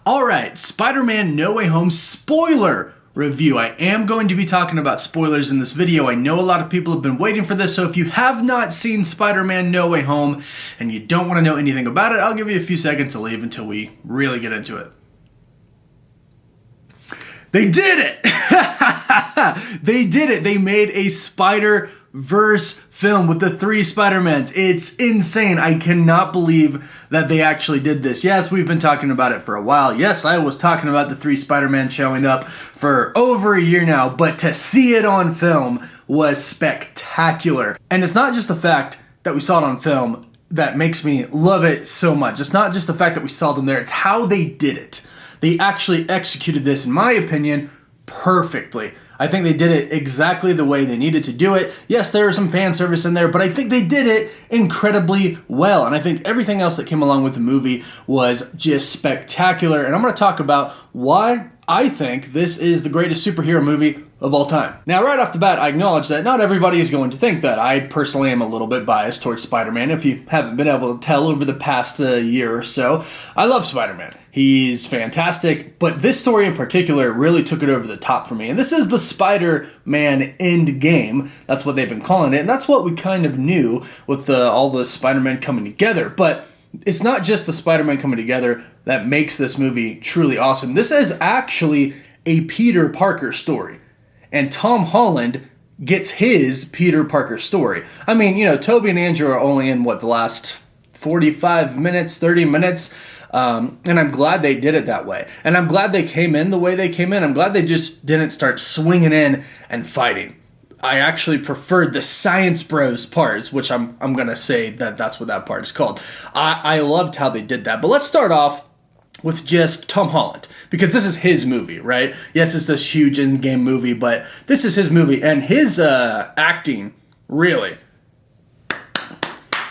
Alright, Spider-Man No Way Home spoiler review. I am going to be talking about spoilers in this video. I know a lot of people have been waiting for this, so if you have not seen Spider-Man No Way Home and you don't want to know anything about it, I'll give you a few seconds to leave until we really get into it. They did it! They did it! They made a Spider-Verse film with the 3 Spider-Mans. It's insane. I cannot believe that they actually did this. Yes, we've been talking about it for a while. Yes, I was talking about the 3 Spider-Man showing up for over a year now, but to see it on film was spectacular. And it's not just the fact that we saw it on film that makes me love it so much. It's not just the fact that we saw them there, it's how they did it. They actually executed this, in my opinion, perfectly. I think they did it exactly the way they needed to do it. Yes, there was some fan service in there, but I think they did it incredibly well. And I think everything else that came along with the movie was just spectacular. And I'm going to talk about why I think this is the greatest superhero movie of all time. Now, right off the bat, I acknowledge that not everybody is going to think that. I personally am a little bit biased towards Spider-Man, if you haven't been able to tell over the past year or so. I love Spider-Man. He's fantastic, but this story in particular really took it over the top for me. And this is the Spider-Man end game. That's what they've been calling it, and that's what we kind of knew with all the Spider-Man coming together. But it's not just the Spider-Man coming together that makes this movie truly awesome. This is actually a Peter Parker story. And Tom Holland gets his Peter Parker story. I mean, you know, Tobey and Andrew are only in, the last 45 minutes, 30 minutes. And I'm glad they did it that way. And I'm glad they came in the way they came in. I'm glad they just didn't start swinging in and fighting. I actually preferred the Science Bros parts, which I'm going to say that's what that part is called. I loved how they did that. But let's start off with just Tom Holland, because this is his movie, right? Yes, it's this huge in-game movie, but this is his movie, and his acting, really.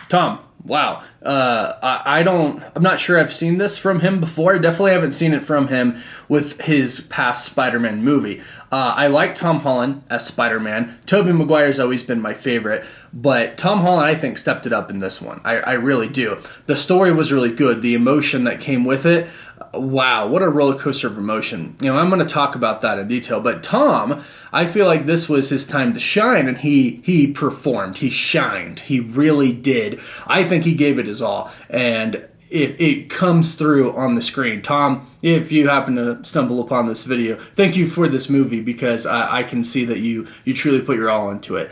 Tom, wow. I'm not sure I've seen this from him before. I definitely haven't seen it from him with his past Spider-Man movie. I like Tom Holland as Spider-Man. Tobey Maguire's always been my favorite, but Tom Holland, I think, stepped it up in this one. I really do. The story was really good. The emotion that came with it, wow, what a roller coaster of emotion. You know, I'm going to talk about that in detail, but Tom, I feel like this was his time to shine, and he performed. He shined. He really did. I think he gave it his all, and it comes through on the screen. Tom, if you happen to stumble upon this video, thank you for this movie, because I can see that you truly put your all into it.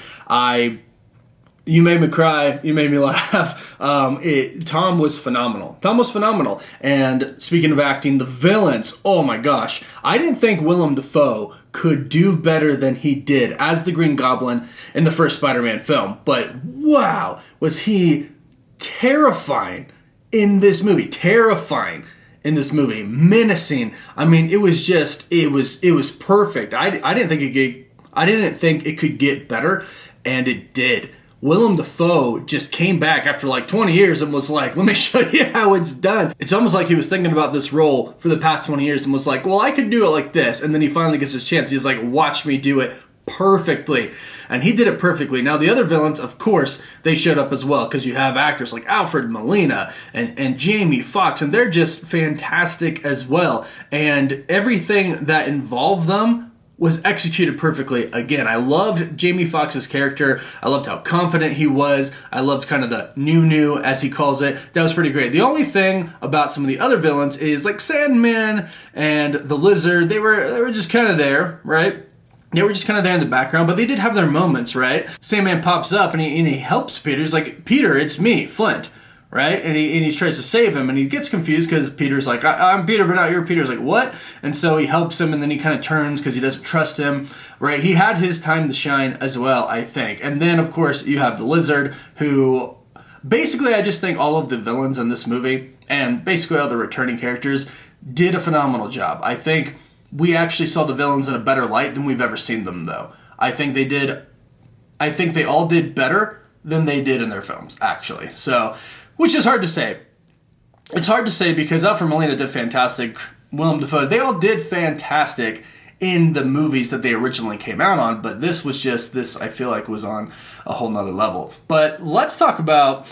You made me cry. You made me laugh. Tom was phenomenal. Tom was phenomenal. And speaking of acting, the villains, oh my gosh. I didn't think Willem Dafoe could do better than he did as the Green Goblin in the first Spider-Man film. But wow, was he terrifying in this movie. Terrifying in this movie. Menacing. I mean, it was perfect. I didn't think it could get better, and it did. Willem Dafoe just came back after like 20 years and was like, let me show you how it's done. It's almost like he was thinking about this role for the past 20 years and was like, well, I could do it like this. And then he finally gets his chance. He's like, watch me do it perfectly. And he did it perfectly. Now, the other villains, of course, they showed up as well, because you have actors like Alfred Molina and Jamie Foxx, and they're just fantastic as well. And everything that involved them was executed perfectly. Again, I loved Jamie Foxx's character. I loved how confident he was. I loved kind of the new, as he calls it. That was pretty great. The only thing about some of the other villains is like Sandman and the Lizard. They were just kind of there, right? They were just kind of there in the background, but they did have their moments, right? Sandman pops up and he helps Peter. He's like, Peter, it's me, Flint. Right? And he tries to save him, and he gets confused because Peter's like, I'm Peter, but not you're Peter's like, what? And so he helps him, and then he kind of turns because he doesn't trust him, right? He had his time to shine as well, I think. And then, of course, you have the Lizard, who basically, I just think all of the villains in this movie, and basically all the returning characters, did a phenomenal job. I think we actually saw the villains in a better light than we've ever seen them, though. I think they all did better than they did in their films, actually. So, which is hard to say. It's hard to say because Alfred Molina did fantastic. Willem Dafoe, they all did fantastic in the movies that they originally came out on, but this, I feel like, was on a whole nother level. But let's talk about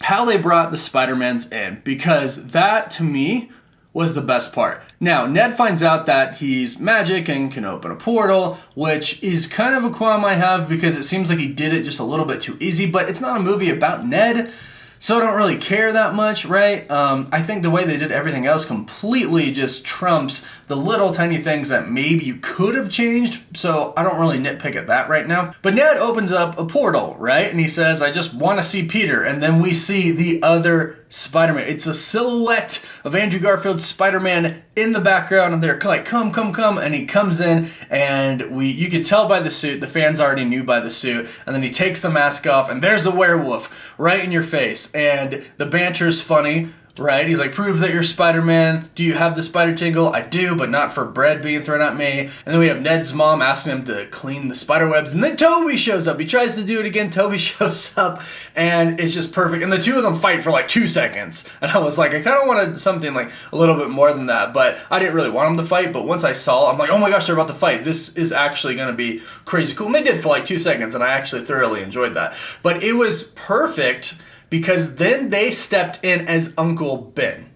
how they brought the Spider-Mans in, because that, to me, was the best part. Now, Ned finds out that he's magic and can open a portal, which is kind of a qualm I have because it seems like he did it just a little bit too easy, but it's not a movie about Ned, so I don't really care that much, right? I think the way they did everything else completely just trumps the little tiny things that maybe you could have changed, so I don't really nitpick at that right now. But Ned opens up a portal, right? And he says, I just want to see Peter, and then we see the other Spider-Man. It's a silhouette of Andrew Garfield's Spider-Man in the background, and they're like, come, and he comes in, and you could tell by the suit, the fans already knew by the suit, and then he takes the mask off, and there's the werewolf right in your face, and the banter's funny, right? He's like, prove that you're Spider-Man. Do you have the spider tingle? I do, but not for bread being thrown at me. And then we have Ned's mom asking him to clean the spider webs. And then Tobey shows up. He tries to do it again. Tobey shows up, and it's just perfect. And the two of them fight for like 2 seconds. And I was like, I kind of wanted something like a little bit more than that. But I didn't really want them to fight. But once I saw, I'm like, oh my gosh, they're about to fight. This is actually going to be crazy cool. And they did for like 2 seconds, and I actually thoroughly enjoyed that. But it was perfect because then they stepped in as Uncle Ben.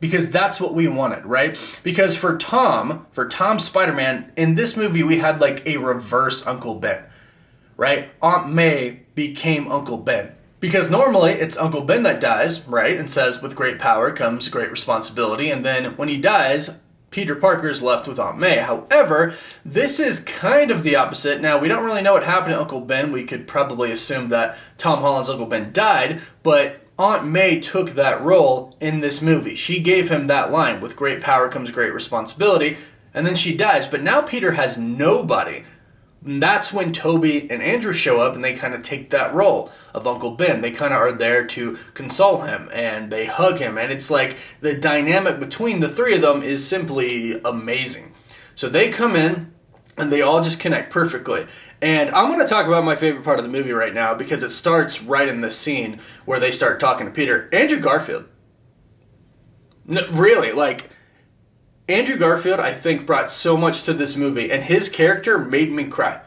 Because that's what we wanted, right? Because for Tom Spider-Man, in this movie we had like a reverse Uncle Ben, right? Aunt May became Uncle Ben. Because normally it's Uncle Ben that dies, right? And says, with great power comes great responsibility. And then when he dies, Peter Parker's left with Aunt May. However, this is kind of the opposite. Now, we don't really know what happened to Uncle Ben. We could probably assume that Tom Holland's Uncle Ben died, but Aunt May took that role in this movie. She gave him that line, with great power comes great responsibility, and then she dies. But now Peter has nobody. And that's when Tobey and Andrew show up and they kind of take that role of Uncle Ben. They kind of are there to console him and they hug him. And it's like the dynamic between the three of them is simply amazing. So they come in and they all just connect perfectly. And I'm going to talk about my favorite part of the movie right now because it starts right in this scene where they start talking to Peter. Andrew Garfield. No, really, like, Andrew Garfield, I think, brought so much to this movie, and his character made me cry.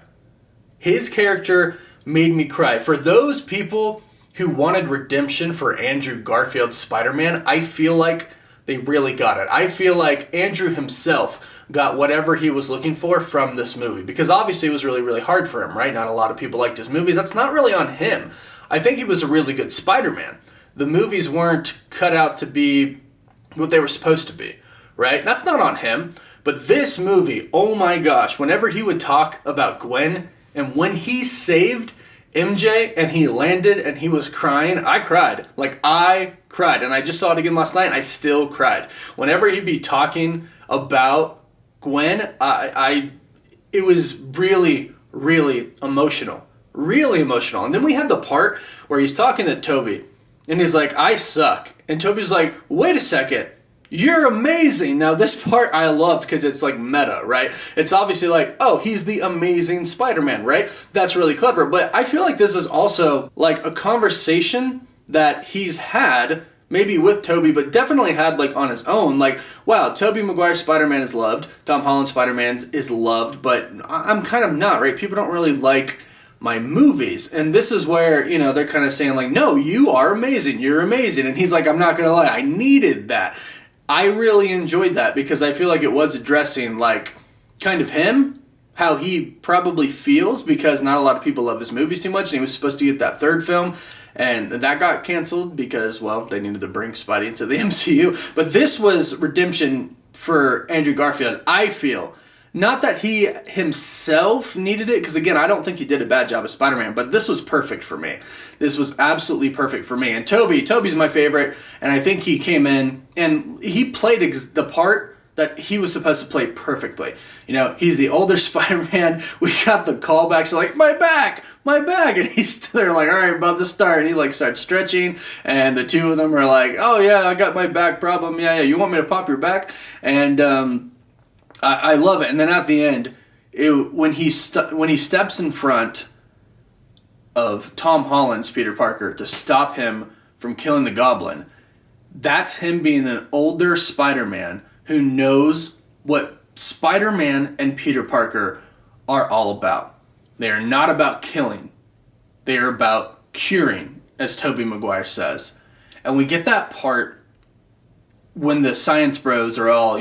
His character made me cry. For those people who wanted redemption for Andrew Garfield's Spider-Man, I feel like they really got it. I feel like Andrew himself got whatever he was looking for from this movie, because obviously it was really, really hard for him, right? Not a lot of people liked his movies. That's not really on him. I think he was a really good Spider-Man. The movies weren't cut out to be what they were supposed to be. Right? That's not on him. But this movie, oh my gosh, whenever he would talk about Gwen, and when he saved MJ and he landed and he was crying, I cried. Like, I cried. And I just saw it again last night, and I still cried. Whenever he'd be talking about Gwen, it was really, really emotional. Really emotional. And then we had the part where he's talking to Tobey, and he's like, I suck. And Tobey's like, wait a second. You're amazing. Now, this part I love because it's like meta, right? It's obviously like, oh, he's the amazing Spider-Man, right? That's really clever. But I feel like this is also like a conversation that he's had, maybe with Tobey, but definitely had like on his own. Like, wow, Tobey Maguire Spider-Man is loved. Tom Holland Spider-Man is loved, but I'm kind of not, right? People don't really like my movies. And this is where, you know, they're kind of saying like, no, you are amazing. You're amazing. And he's like, I'm not going to lie. I needed that. I really enjoyed that because I feel like it was addressing, like, kind of him, how he probably feels, because not a lot of people love his movies too much, and he was supposed to get that third film, and that got canceled because, well, they needed to bring Spidey into the MCU. But this was redemption for Andrew Garfield, I feel. Not that he himself needed it, because again, I don't think he did a bad job as Spider-Man, but this was perfect for me. This was absolutely perfect for me. And Tobey's my favorite, and I think he came in, and he played the part that he was supposed to play perfectly. You know, he's the older Spider-Man, we got the callbacks, like, my back, and he's there like, all right, about to start, and he like starts stretching, and the two of them are like, oh yeah, I got my back problem, yeah, you want me to pop your back? And, I love it. And then at the end, when he steps in front of Tom Holland's Peter Parker to stop him from killing the Goblin, that's him being an older Spider-Man who knows what Spider-Man and Peter Parker are all about. They are not about killing. They are about curing, as Tobey Maguire says. And we get that part when the science bros are all,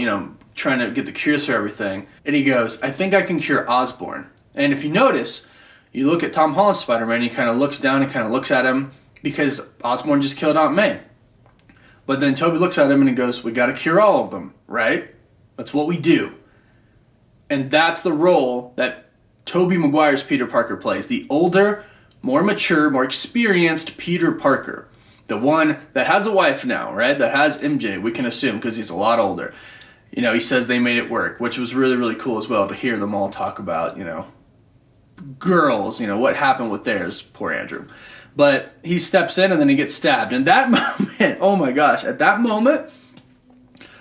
trying to get the cures for everything. And he goes, I think I can cure Osborn. And if you notice, you look at Tom Holland's Spider-Man, he kind of looks down and kind of looks at him because Osborn just killed Aunt May. But then Tobey looks at him and he goes, we got to cure all of them, right? That's what we do. And that's the role that Tobey Maguire's Peter Parker plays. The older, more mature, more experienced Peter Parker. The one that has a wife now, right? That has MJ, we can assume, because he's a lot older. He says they made it work, which was really, really cool as well to hear them all talk about, girls, what happened with theirs, poor Andrew. But he steps in and then he gets stabbed. And that moment, oh my gosh, at that moment,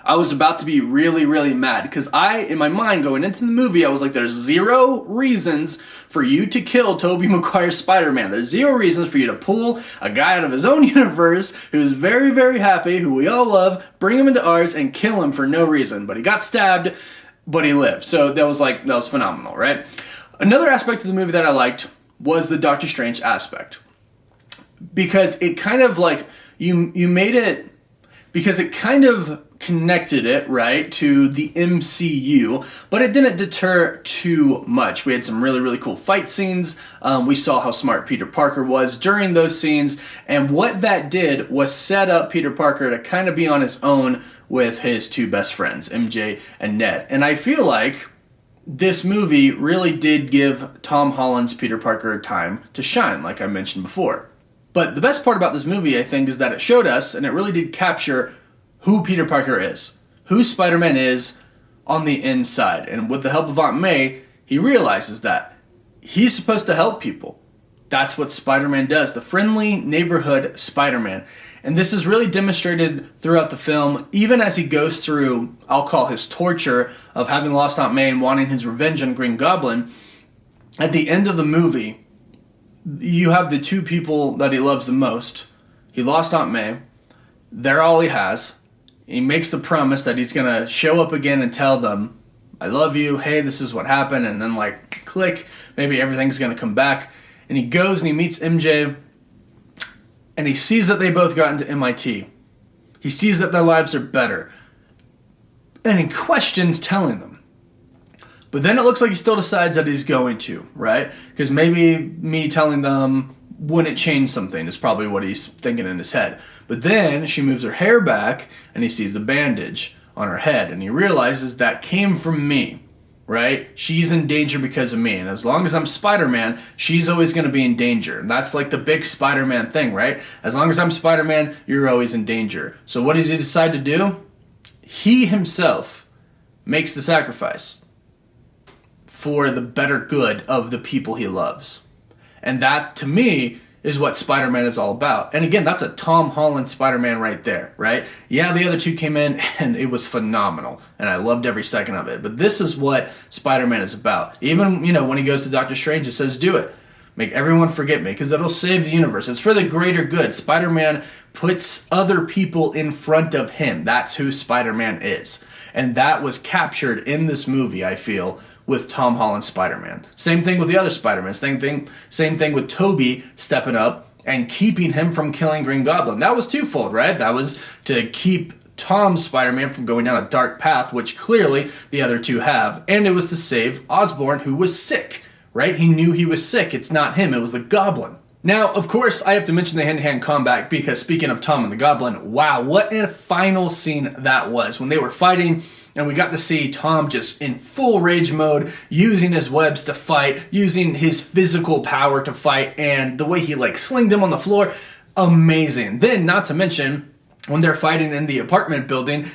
I was about to be really, really mad because in my mind, going into the movie, I was like, there's 0 reasons for you to kill Tobey Maguire's Spider-Man. There's 0 reasons for you to pull a guy out of his own universe who's very, very happy, who we all love, bring him into ours and kill him for no reason. But he got stabbed, but he lived. So that was phenomenal, right? Another aspect of the movie that I liked was the Doctor Strange aspect. Because it kind of you made it, because it kind of connected it, right, to the MCU, but it didn't deter too much. We had some really, really cool fight scenes. We saw how smart Peter Parker was during those scenes, and what that did was set up Peter Parker to kind of be on his own with his 2 best friends, MJ and Ned. And I feel like this movie really did give Tom Holland's Peter Parker time to shine, like I mentioned before. But the best part about this movie, I think, is that it showed us, and it really did capture who Peter Parker is, who Spider-Man is on the inside. And with the help of Aunt May, he realizes that he's supposed to help people. That's what Spider-Man does, the friendly neighborhood Spider-Man. And this is really demonstrated throughout the film, even as he goes through, I'll call his torture of having lost Aunt May and wanting his revenge on Green Goblin. At the end of the movie, you have the 2 people that he loves the most. He lost Aunt May. They're all he has. He makes the promise that he's going to show up again and tell them, I love you, hey, this is what happened, and then click, maybe everything's going to come back. And he goes and he meets MJ, and he sees that they both got into MIT. He sees that their lives are better. And he questions telling them. But then it looks like he still decides that he's going to, right? Because maybe me telling them wouldn't change something is probably what he's thinking in his head. But then she moves her hair back and he sees the bandage on her head and he realizes that came from me, right? She's in danger because of me. And as long as I'm Spider-Man, she's always going to be in danger. And that's like the big Spider-Man thing, right? As long as I'm Spider-Man, you're always in danger. So what does he decide to do? He himself makes the sacrifice for the better good of the people he loves. And that, to me, is what Spider-Man is all about. And again, that's a Tom Holland Spider-Man right there, right? Yeah, the other 2 came in and it was phenomenal. And I loved every second of it. But this is what Spider-Man is about. Even, when he goes to Doctor Strange, it says, do it. Make everyone forget me, because it'll save the universe. It's for the greater good. Spider-Man puts other people in front of him. That's who Spider-Man is. And that was captured in this movie, I feel, with Tom Holland's Spider-Man. Same thing with the other Spider-Man. Same thing with Tobey stepping up and keeping him from killing Green Goblin. That was twofold, right? That was to keep Tom's Spider-Man from going down a dark path, which clearly the other 2 have. And it was to save Osborn, who was sick, right? He knew he was sick. It's not him. It was the Goblin. Now, of course, I have to mention the hand-to-hand combat because speaking of Tom and the Goblin, wow, what a final scene that was. When they were fighting and we got to see Tom just in full rage mode, using his webs to fight, using his physical power to fight, and the way he slinged him on the floor, amazing. Then, not to mention, when they're fighting in the apartment building,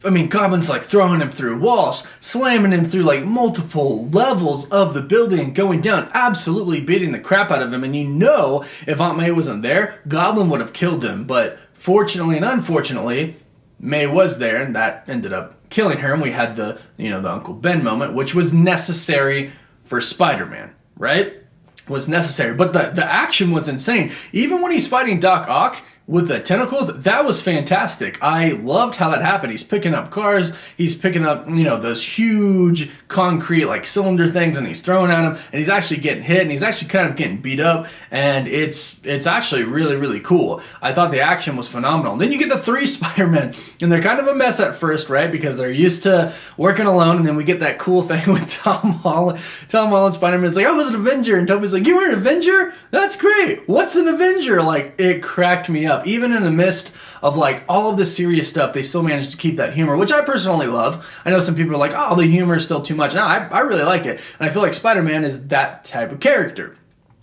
Goblin's throwing him through walls, slamming him through multiple levels of the building, going down, absolutely beating the crap out of him. And if Aunt May wasn't there, Goblin would have killed him. But fortunately and unfortunately, May was there, and that ended up killing her. And we had the Uncle Ben moment, which was necessary for Spider-Man, right? Was necessary. But the action was insane. Even when he's fighting Doc Ock, with the tentacles, that was fantastic. I loved how that happened. He's picking up cars, he's picking up, those huge concrete like cylinder things, and he's throwing at them, and he's actually getting hit, and he's actually kind of getting beat up, and it's actually really, really cool. I thought the action was phenomenal. And then you get the 3 Spider-Men, and they're kind of a mess at first, right? Because they're used to working alone, and then we get that cool thing with Tom Holland. Tom Holland Spider-Man's like, I was an Avenger, and Tobey's like, you were an Avenger? That's great. What's an Avenger? Like, it cracked me up. Even in the midst of like all of the serious stuff, they still managed to keep that humor, which I personally love. I know some people are like, oh, the humor is still too much. No, I really like it. And I feel like Spider-Man is that type of character.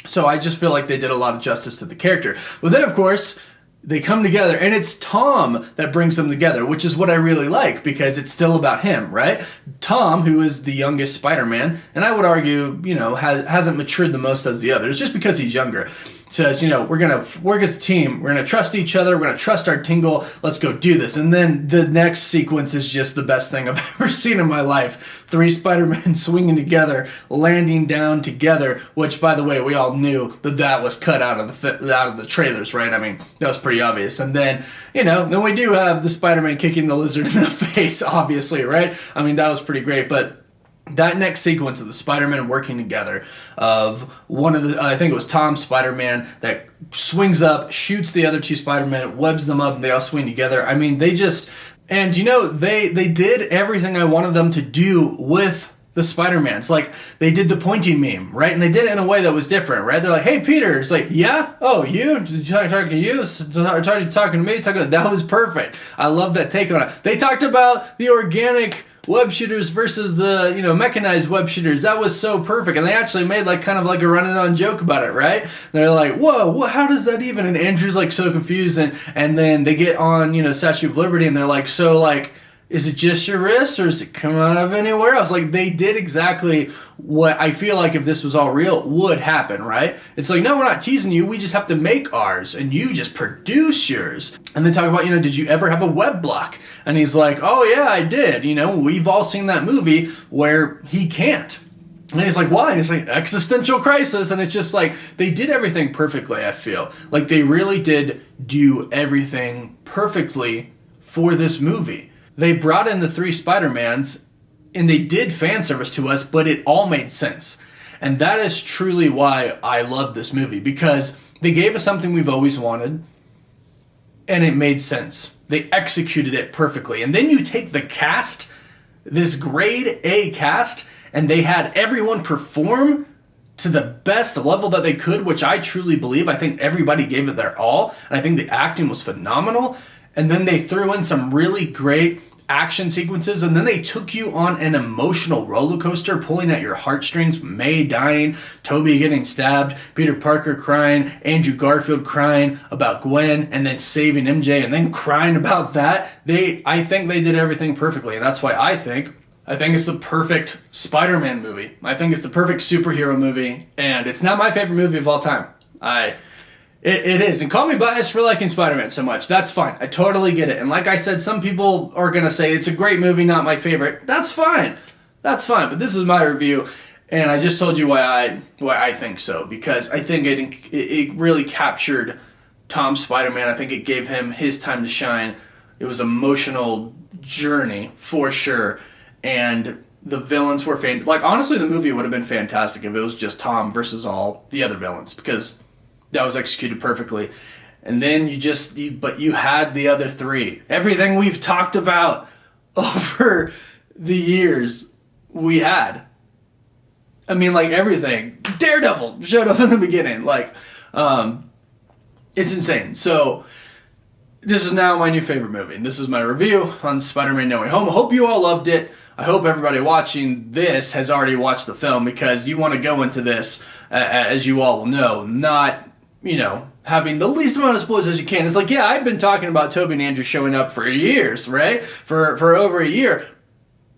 So I just feel like they did a lot of justice to the character. But then, of course, they come together, and it's Tom that brings them together, which is what I really like, because it's still about him, right? Tom, who is the youngest Spider-Man, and I would argue, hasn't matured the most as the others, just because he's younger, says, we're going to work as a team, we're going to trust each other, we're going to trust our tingle, let's go do this. And then the next sequence is just the best thing I've ever seen in my life. 3 Spider-Men swinging together, landing down together, which, by the way, we all knew that was cut out of the trailers, right? I mean, that was pretty obvious. And then, then we do have the Spider-Man kicking the lizard in the face, obviously, right? I mean, that was pretty great, but that next sequence of the Spider-Man working together, of one of the, I think it was Tom Spider-Man, that swings up, shoots the other 2 Spider-Men, webs them up, and they all swing together. I mean, they just, and they did everything I wanted them to do with the Spider-Mans. Like, they did the pointing meme, right? And they did it in a way that was different, right? They're like, hey, Peter. It's like, yeah? Oh, you? Talking to you? Talking to me? That was perfect. I love that take on it. They talked about the organic web shooters versus the, mechanized web shooters. That was so perfect. And they actually made kind of a running on joke about it, right? They're like, whoa, how does that even? And Andrew's so confused. And then they get on, Statue of Liberty, and they're like, is it just your wrist, or does it come out of anywhere else? Like, they did exactly what I feel like if this was all real would happen, right? It's like, no, we're not teasing you. We just have to make ours, and you just produce yours. And they talk about, did you ever have a web block? And he's like, oh, yeah, I did. We've all seen that movie where he can't. And he's like, why? And it's like, existential crisis. And it's just like, they did everything perfectly, I feel. Like, they really did do everything perfectly for this movie. They brought in the 3 Spider-Mans, and they did fan service to us, but it all made sense. And that is truly why I love this movie, because they gave us something we've always wanted, and it made sense. They executed it perfectly. And then you take the cast, this grade A cast, and they had everyone perform to the best level that they could, which I truly believe. I think everybody gave it their all, and I think the acting was phenomenal. And then they threw in some really great action sequences, and then they took you on an emotional roller coaster, pulling at your heartstrings. May dying, Tobey getting stabbed, Peter Parker crying, Andrew Garfield crying about Gwen, and then saving MJ, and then crying about that. I think they did everything perfectly, and that's why I think it's the perfect Spider-Man movie. I think it's the perfect superhero movie, and it's not my favorite movie of all time. It is, and call me biased for liking Spider-Man so much. That's fine. I totally get it. And like I said, some people are going to say it's a great movie, not my favorite. That's fine. But this is my review, and I just told you why I think so. Because I think it really captured Tom's Spider-Man. I think it gave him his time to shine. It was an emotional journey, for sure. And the villains were fantastic. Honestly, the movie would have been fantastic if it was just Tom versus all the other villains, because that was executed perfectly. And then you had the other 3. Everything we've talked about over the years, we had. I mean, everything. Daredevil showed up in the beginning. It's insane. So, this is now my new favorite movie. And this is my review on Spider-Man No Way Home. I hope you all loved it. I hope everybody watching this has already watched the film, because you want to go into this, as you all will know, not having the least amount of spoilers as you can. It's like, yeah, I've been talking about Tobey and Andrew showing up for years, right? For over a year.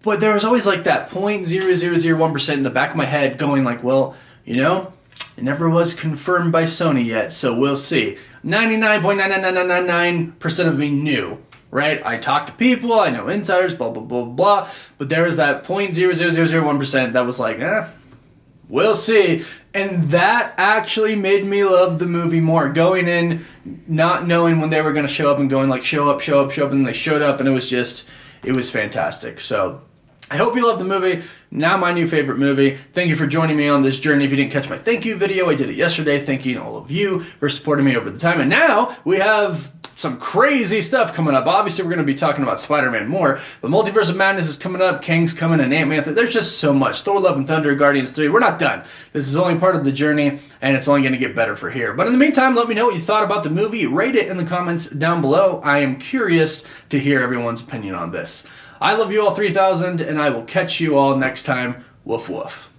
But there was always that 0.0001% in the back of my head going well, it never was confirmed by Sony yet, so we'll see. 99.99999% of me knew, right? I talked to people, I know insiders, blah, blah, blah, blah. But there was that 0.00001% that was we'll see. And that actually made me love the movie more. Going in, not knowing when they were going to show up and going like, show up, and they showed up and it was fantastic. So I hope you love the movie. Now my new favorite movie. Thank you for joining me on this journey. If you didn't catch my thank you video, I did it yesterday. Thank you to all of you for supporting me over the time. And now we have some crazy stuff coming up. Obviously, we're going to be talking about Spider-Man more, but Multiverse of Madness is coming up. Kang's coming and Ant-Man. There's just so much. Thor, Love, and Thunder, Guardians 3. We're not done. This is only part of the journey, and it's only going to get better for here. But in the meantime, let me know what you thought about the movie. Rate it in the comments down below. I am curious to hear everyone's opinion on this. I love you all 3,000, and I will catch you all next time. Woof woof.